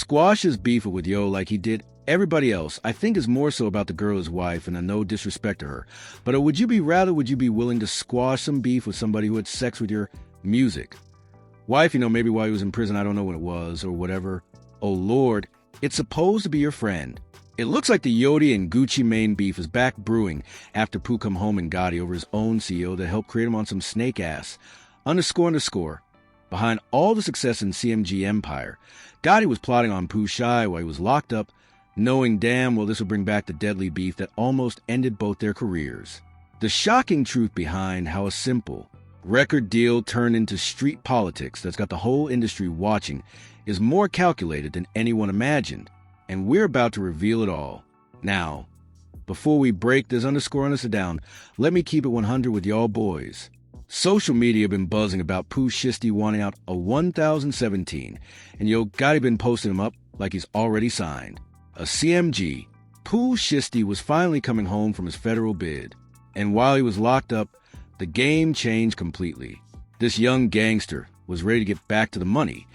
squash his beef with Yo like he did everybody else, I think is more so about the girl his wife, and no disrespect to her. But would you be willing to squash some beef with somebody who had sex with your music? Wife, maybe while he was in prison, I don't know when it was, or whatever. Oh Lord, it's supposed to be your friend. It looks like the Yodi and Gucci Mane beef is back brewing after Pooh come home and Gotti over his own CEO that helped create him on some snake ass. __. Behind all the success in CMG Empire, Gotti was plotting on Pooh Shy while he was locked up, knowing damn well this would bring back the deadly beef that almost ended both their careers. The shocking truth behind how a simple record deal turned into street politics that's got the whole industry watching is more calculated than anyone imagined, and we're about to reveal it all. Now, before we break this __ down, let me keep it 100 with y'all boys. Social media been buzzing about Pooh Shiesty wanting out a 1017, and Yo Gotti been posting him up like he's already signed. A CMG, Pooh Shiesty was finally coming home from his federal bid, and while he was locked up, the game changed completely. This young gangster was ready to get back to the money,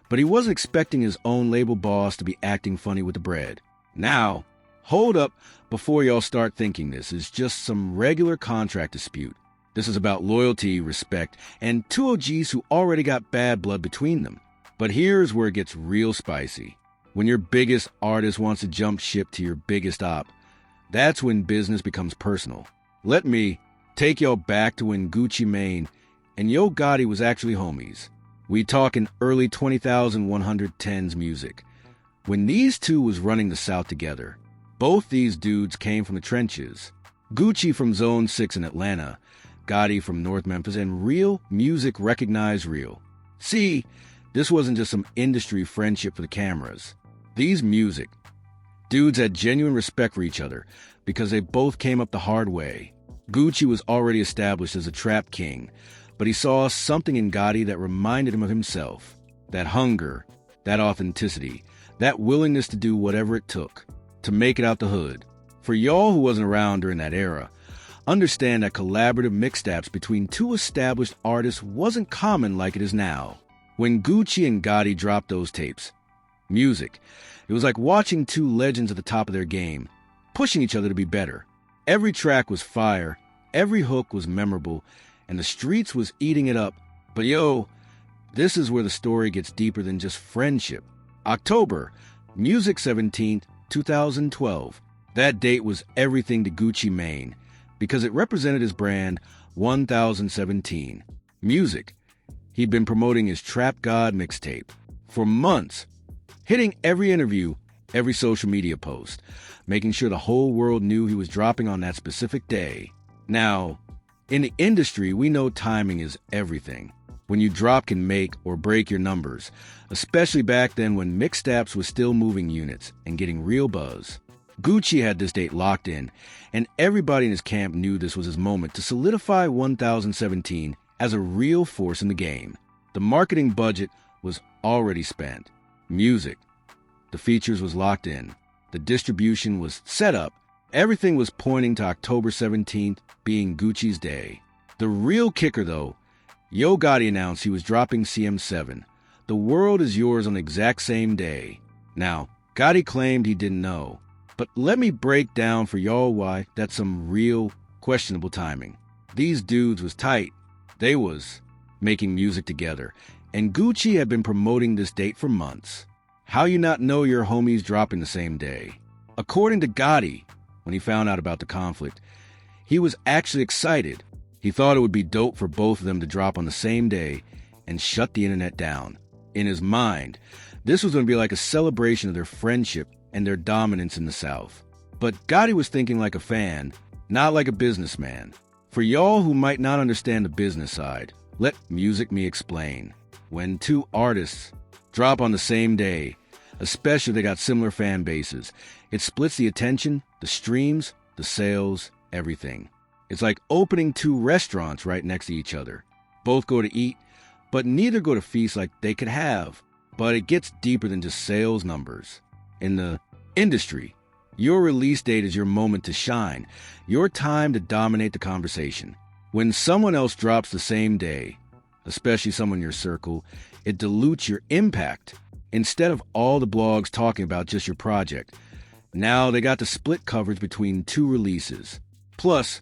but he wasn't expecting his own label boss to be acting funny with the bread. Now, hold up before y'all start thinking this is just some regular contract dispute. This is about loyalty, respect, and two OGs who already got bad blood between them. But here's where it gets real spicy. When your biggest artist wants to jump ship to your biggest op, that's when business becomes personal. Let me take y'all back to when Gucci Mane and Yo Gotti was actually homies. We talking early 2010s music. When these two was running the South together, both these dudes came from the trenches. Gucci from Zone 6 in Atlanta, Gotti from North Memphis, and real music recognized real. See, this wasn't just some industry friendship for the cameras. These music dudes had genuine respect for each other because they both came up the hard way. Gucci was already established as a trap king, but he saw something in Gotti that reminded him of himself. That hunger, that authenticity, that willingness to do whatever it took to make it out the hood. For y'all who wasn't around during that era, understand that collaborative mixtapes between two established artists wasn't common like it is now. When Gucci and Gotti dropped those tapes, music, it was like watching two legends at the top of their game, pushing each other to be better. Every track was fire, every hook was memorable, and the streets was eating it up. But yo, this is where the story gets deeper than just friendship. October, Music 17th, 2012. That date was everything to Gucci Mane, because it represented his brand 1017. Music. He'd been promoting his Trap God mixtape for months, hitting every interview, every social media post, making sure the whole world knew he was dropping on that specific day. Now, in the industry, we know timing is everything. When you drop can make or break your numbers, especially back then when mixtapes was still moving units and getting real buzz. Gucci had this date locked in, and everybody in his camp knew this was his moment to solidify 1017 as a real force in the game. The marketing budget was already spent. Music. The features was locked in. The distribution was set up. Everything was pointing to October 17th being Gucci's day. The real kicker, though, Yo Gotti announced he was dropping CM7. The World Is Yours on the exact same day. Now, Gotti claimed he didn't know. But let me break down for y'all why that's some real questionable timing. These dudes was tight. They was making music together. And Gucci had been promoting this date for months. How you not know your homies dropping the same day? According to Gotti, when he found out about the conflict, he was actually excited. He thought it would be dope for both of them to drop on the same day and shut the internet down. In his mind, this was going to be like a celebration of their friendship and their dominance in the South. But Gotti was thinking like a fan, not like a businessman. For y'all who might not understand the business side, let music me explain. When two artists drop on the same day, especially if they got similar fan bases, it splits the attention, the streams, the sales, everything. It's like opening two restaurants right next to each other. Both go to eat, but neither go to feast like they could have. But it gets deeper than just sales numbers. In the industry, your release date is your moment to shine, your time to dominate the conversation. When someone else drops the same day, especially someone in your circle, it dilutes your impact. instead of all the blogs talking about just your project. Now they got to split coverage between two releases. Plus,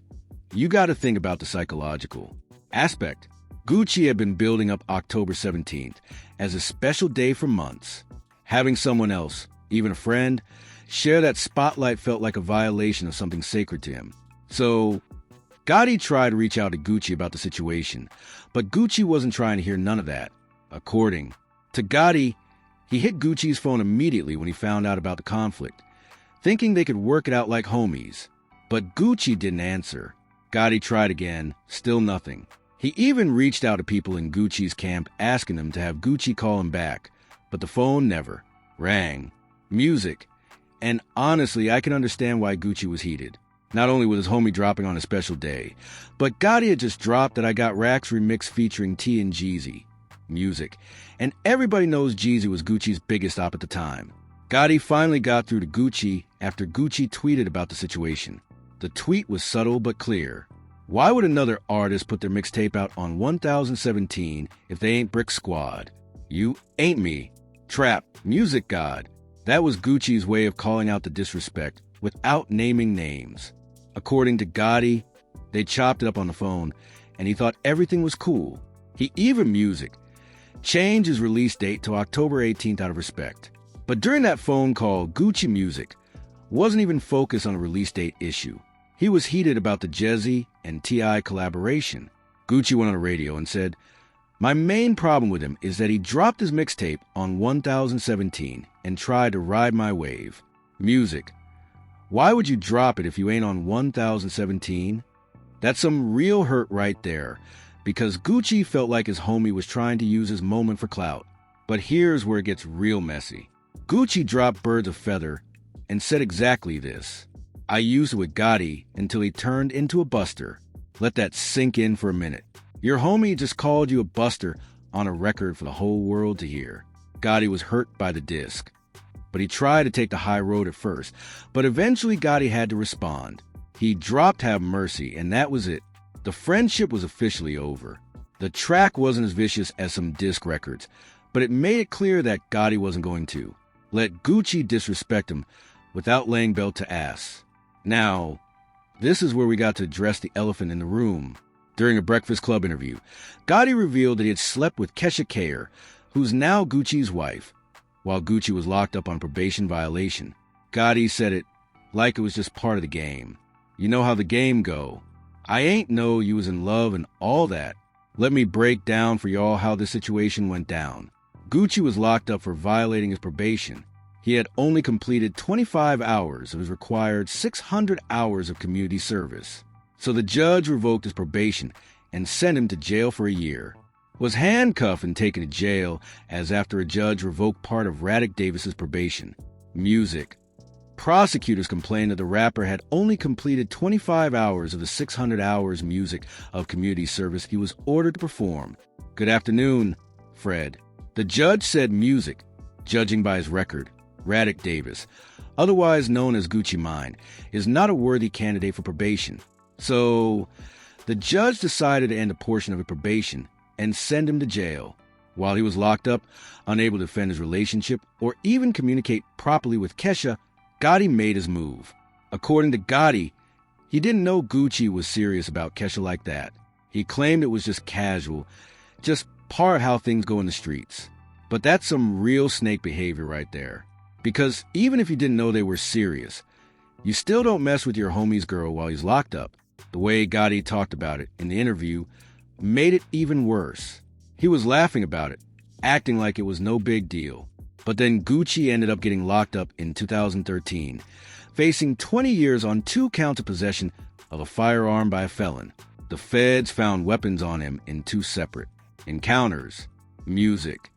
you got to think about the psychological aspect. Gucci had been building up October 17th as a special day for months. Having someone else, even a friend, share that spotlight felt like a violation of something sacred to him. So, Gotti tried to reach out to Gucci about the situation, but Gucci wasn't trying to hear none of that. According to Gotti, he hit Gucci's phone immediately when he found out about the conflict, thinking they could work it out like homies. But Gucci didn't answer. Gotti tried again, still nothing. He even reached out to people in Gucci's camp asking them to have Gucci call him back, but the phone never rang. Music. And honestly, I can understand why Gucci was heated. Not only with his homie dropping on a special day, but Gotti had just dropped that I Got Racks remix featuring T and Jeezy. Music. And everybody knows Jeezy was Gucci's biggest op at the time. Gotti finally got through to Gucci after Gucci tweeted about the situation. The tweet was subtle but clear. Why would another artist put their mixtape out on 1017 if they ain't Brick Squad? You ain't me. Trap. Music God. That was Gucci's way of calling out the disrespect without naming names. According to Gotti, they chopped it up on the phone, and he thought everything was cool. He even changed his release date to October 18th out of respect. But during that phone call, Gucci Music wasn't even focused on a release date issue. He was heated about the Jay-Z and T.I. collaboration. Gucci went on the radio and said, "My main problem with him is that he dropped his mixtape on 1017 and tried to ride my wave." Music. Why would you drop it if you ain't on 1017? That's some real hurt right there, because Gucci felt like his homie was trying to use his moment for clout. But here's where it gets real messy. Gucci dropped Birds of Feather and said exactly this. I used it with Gotti until he turned into a buster. Let that sink in for a minute. Your homie just called you a buster on a record for the whole world to hear. Gotti was hurt by the disc, but he tried to take the high road at first. But eventually Gotti had to respond. He dropped Have Mercy, and that was it. The friendship was officially over. The track wasn't as vicious as some disc records, but it made it clear that Gotti wasn't going to let Gucci disrespect him without laying belt to ass. Now, this is where we got to address the elephant in the room. During a Breakfast Club interview, Gotti revealed that he had slept with Kesha Kayer, who's now Gucci's wife, while Gucci was locked up on probation violation. Gotti said it like it was just part of the game. You know how the game go. I ain't know you was in love and all that. Let me break down for y'all how this situation went down. Gucci was locked up for violating his probation. He had only completed 25 hours of his required 600 hours of community service. So the judge revoked his probation and sent him to jail for a year. Was handcuffed and taken to jail as after a judge revoked part of Raddick Davis's probation. Music. Prosecutors complained that the rapper had only completed 25 hours of the 600 hours music of community service he was ordered to perform. Good afternoon, Fred. The judge said Music, judging by his record, Raddick Davis, otherwise known as Gucci Mane, is not a worthy candidate for probation. So, the judge decided to end a portion of his probation and send him to jail. While he was locked up, unable to defend his relationship or even communicate properly with Kesha, Gotti made his move. According to Gotti, he didn't know Gucci was serious about Kesha like that. He claimed it was just casual, just part of how things go in the streets. But that's some real snake behavior right there. Because even if you didn't know they were serious, you still don't mess with your homie's girl while he's locked up. The way Gotti talked about it in the interview made it even worse. He was laughing about it, acting like it was no big deal. But then Gucci ended up getting locked up in 2013, facing 20 years on 2 counts of possession of a firearm by a felon. The feds found weapons on him in 2 separate encounters. Music.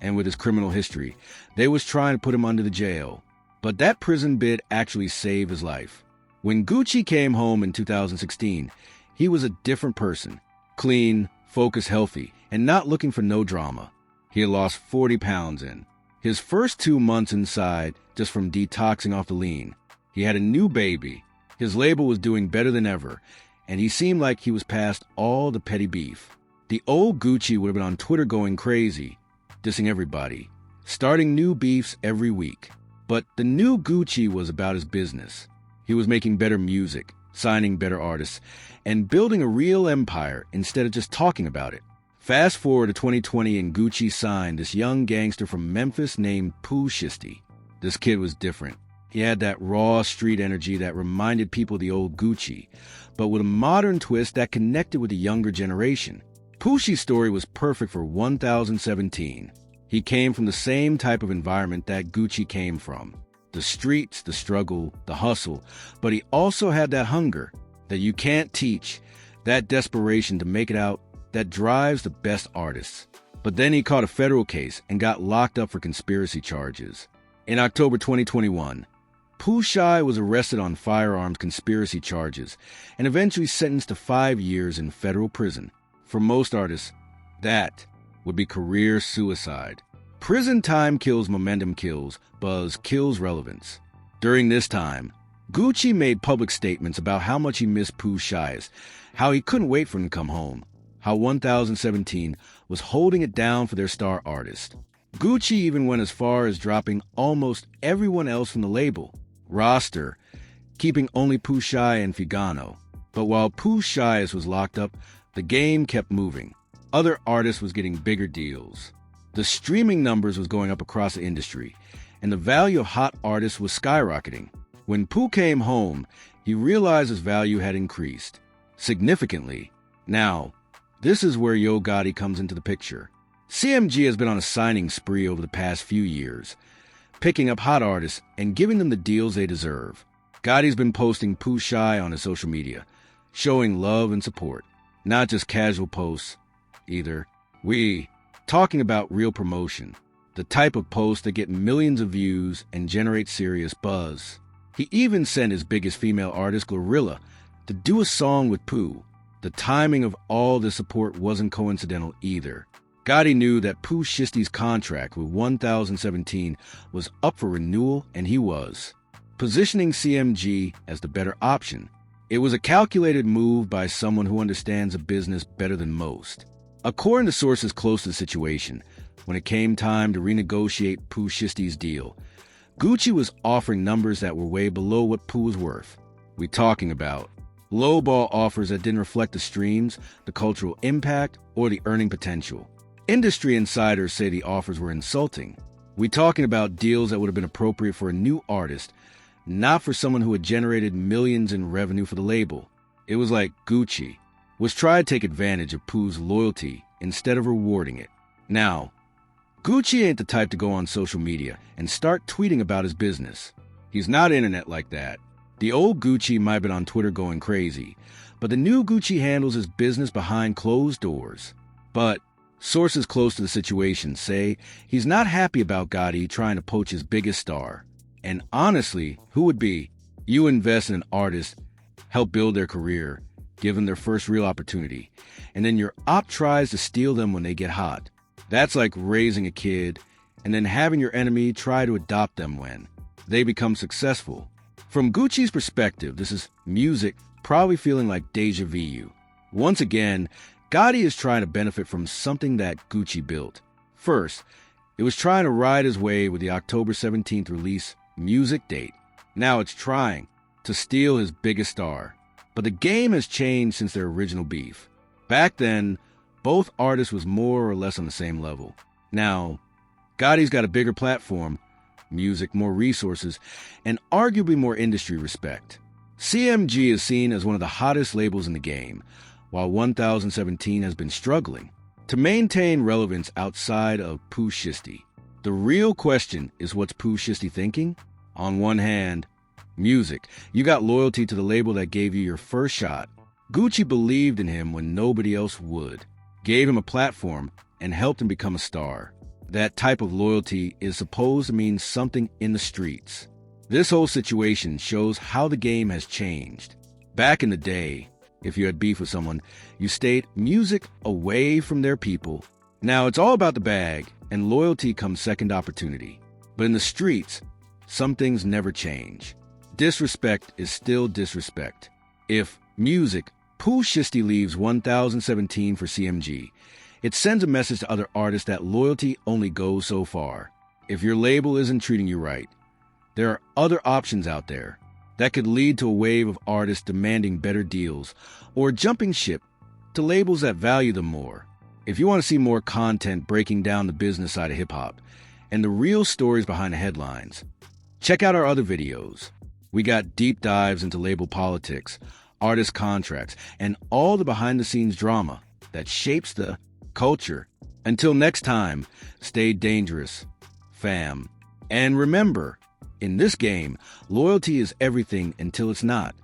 And with his criminal history, they was trying to put him under the jail. But that prison bid actually saved his life. When Gucci came home in 2016, he was a different person. Clean, focused, healthy, and not looking for no drama. He had lost 40 pounds in his first 2 months inside just from detoxing off the lean. He had a new baby. His label was doing better than ever, and he seemed like he was past all the petty beef. The old Gucci would have been on Twitter going crazy, dissing everybody. starting new beefs every week. But the new Gucci was about his business. He was making better music, signing better artists, and building a real empire instead of just talking about it. Fast forward to 2020 and Gucci signed this young gangster from Memphis named Pooh Shiesty. This kid was different. He had that raw street energy that reminded people of the old Gucci, but with a modern twist that connected with the younger generation. Pooshi's story was perfect for 1017. He came from the same type of environment that Gucci came from. The streets, the struggle, the hustle, but he also had that hunger that you can't teach, that desperation to make it out that drives the best artists. But then he caught a federal case and got locked up for conspiracy charges. In October 2021, Pooh Shiesty was arrested on firearms conspiracy charges and eventually sentenced to 5 years in federal prison. For most artists, that would be career suicide. Prison time kills momentum, kills buzz, kills relevance. During this time, Gucci made public statements about how much he missed Pooh Shiesty, how he couldn't wait for him to come home, how 1017 was holding it down for their star artist. Gucci even went as far as dropping almost everyone else from the label roster, keeping only Pooh Shiesty and Figano. But while Pooh Shiesty was locked up, the game kept moving. Other artists was getting bigger deals. The streaming numbers was going up across the industry, and the value of hot artists was skyrocketing. When Pooh came home, he realized his value had increased significantly. Now, this is where Yo Gotti comes into the picture. CMG has been on a signing spree over the past few years, picking up hot artists and giving them the deals they deserve. Gotti's been posting Pooh Shiesty on his social media, showing love and support. Not just casual posts, either. Talking about real promotion, the type of posts that get millions of views and generate serious buzz. He even sent his biggest female artist, Glorilla, to do a song with Pooh. The timing of all this support wasn't coincidental either. Gotti knew that Pooh Shiesty's contract with 1017 was up for renewal, and he was positioning CMG as the better option. It was a calculated move by someone who understands a business better than most. According to sources close to the situation, when it came time to renegotiate Pooh Shiesty's deal, Gucci was offering numbers that were way below what Pooh was worth. We're talking about lowball offers that didn't reflect the streams, the cultural impact, or the earning potential. Industry insiders say the offers were insulting. We're talking about deals that would have been appropriate for a new artist, not for someone who had generated millions in revenue for the label. It was like Gucci was trying to take advantage of Pooh's loyalty instead of rewarding it. Now, Gucci ain't the type to go on social media and start tweeting about his business. He's not internet like that. The old Gucci might have been on Twitter going crazy, but the new Gucci handles his business behind closed doors. But sources close to the situation say he's not happy about Gotti trying to poach his biggest star. And honestly, who would be? You invest in an artist, help build their career, give them their first real opportunity, and then your op tries to steal them when they get hot. That's like raising a kid and then having your enemy try to adopt them when they become successful. From Gucci's perspective, this is music probably feeling like deja vu. Once again, Gotti is trying to benefit from something that Gucci built. First, it was trying to ride his way with the October 17th release music date. Now it's trying to steal his biggest star. But the game has changed since their original beef. Back then, both artists was more or less on the same level. Now, Gotti's got a bigger platform, music, more resources, and arguably more industry respect. CMG is seen as one of the hottest labels in the game, while 1017 has been struggling to maintain relevance outside of Pooh Shiesty. The real question is, what's Pooh Shiesty thinking? On one hand, music. You got loyalty to the label that gave you your first shot. Gucci believed in him when nobody else would, gave him a platform, and helped him become a star. That type of loyalty is supposed to mean something in the streets. This whole situation shows how the game has changed. Back in the day, if you had beef with someone, you stayed music away from their people. Now it's all about the bag, and loyalty comes second opportunity. But in the streets, some things never change. Disrespect is still disrespect. If music, Pooh Shiesty leaves 1017 for CMG, it sends a message to other artists that loyalty only goes so far. if your label isn't treating you right. There are other options out there that could lead to a wave of artists demanding better deals or jumping ship to labels that value them more. If you want to see more content breaking down the business side of hip-hop and the real stories behind the headlines, check out our other videos. We got deep dives into label politics, artist contracts, and all the behind-the-scenes drama that shapes the culture. Until next time, stay dangerous, fam. And remember, in this game, loyalty is everything until it's not.